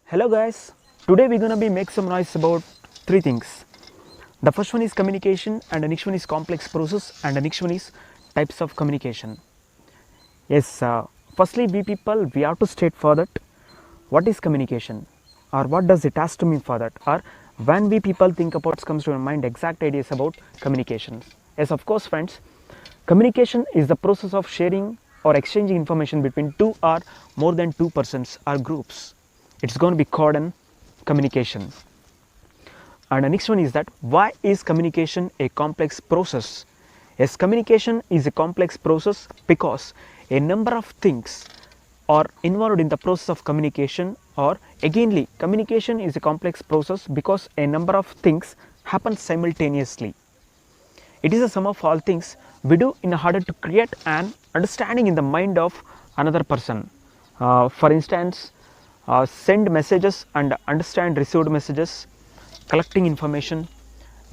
Hello guys, today we're gonna be make some noise about three things. The first one is communication, and the next one is complex process, and the next one is types of communication. Yes, firstly we people we have to state for that what is communication, or what does it has to mean for that, or when we people think about what comes to our mind exact ideas about communication. Yes, of course friends, communication is the process of sharing or exchanging information between two or more than two persons or groups. It's going to be called an communication. And the next one is that why is communication a complex process? Yes, communication is a complex process because a number of things are involved in the process of communication, or againly communication is a complex process because a number of things happen simultaneously. It is a sum of all things we do in order to create an understanding in the mind of another person. For instance, send messages and understand received messages, collecting information,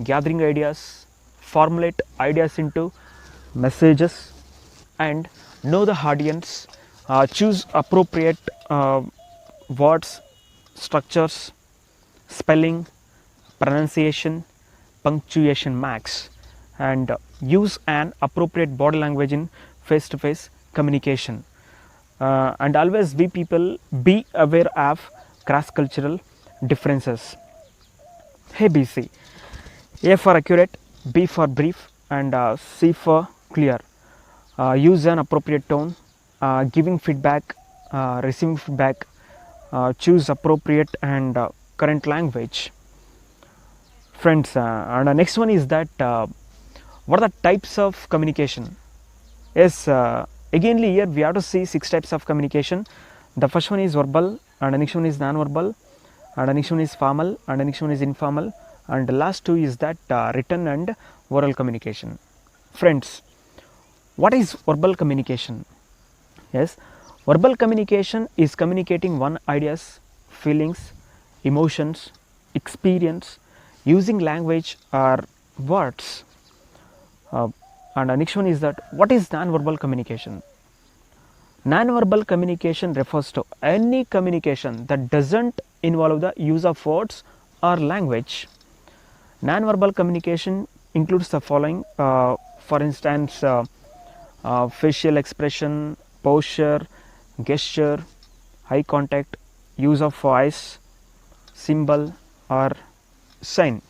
gathering ideas, formulate ideas into messages, and know the audience, choose appropriate words, structures, spelling, pronunciation, punctuation marks, and use an appropriate body language in face to face communication. And always we people be aware of cross cultural differences. ABC: A for accurate, B for brief, and C for clear. Use an appropriate tone, giving feedback, receiving feedback, choose appropriate and current language. Friends, and the next one is that what are the types of communication? Yes, againly here we have to see 6 types of communication. The first one is verbal, and the next one is non-verbal, and the next one is formal, and the next one is informal, and the last two is that written and oral communication. Friends, what is verbal communication? Yes, verbal communication is communicating one ideas, feelings, emotions, experience using language or words. And the next one is that what is non-verbal communication? Non-verbal communication refers to any communication that doesn't involve the use of words or language. Non-verbal communication includes the following, for instance, facial expression, posture, gesture, eye contact, use of voice, symbol or sign.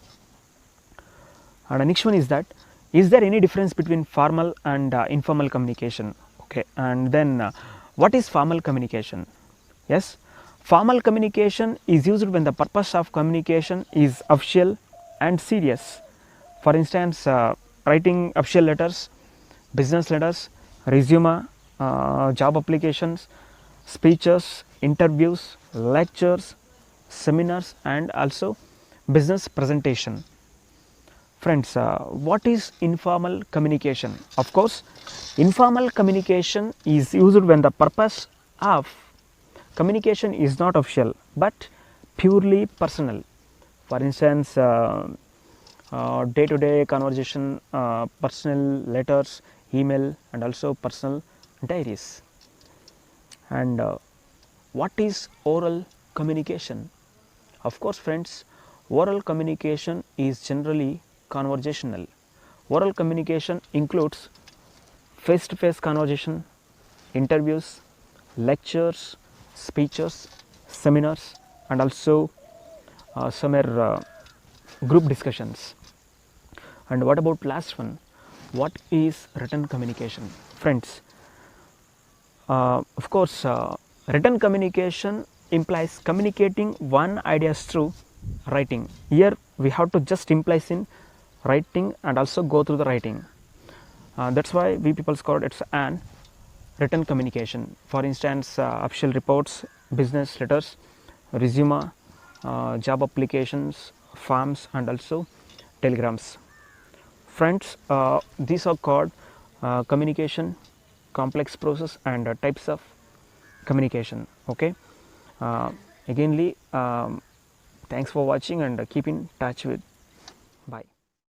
And the next one is that is there any difference between formal and informal communication? Okay, and then what is formal communication? Yes, formal communication is used when the purpose of communication is official and serious. For instance, writing official letters, business letters, resume, job applications, speeches, interviews, lectures, seminars, and also business presentation. Friends, what is informal communication? Of course, informal communication is used when the purpose of communication is not official but purely personal. For instance, day-to-day conversation, personal letters, email, and also personal diaries. And what is oral communication? Of course, friends, oral communication is generally conversational. Oral communication includes face-to-face conversation, interviews, lectures, speeches, seminars, and also some group discussions. And what about last one? What is written communication? Friends, of course, written communication implies communicating one ideas through writing. Here we have to just implies in writing and also go through the writing. That's why we people call it an written communication. For instance, official reports, business letters, resume, job applications, forms, and also telegrams. Friends, these are called communication, complex process, and types of communication. Okay, againly, thanks for watching and keep in touch with. Bye.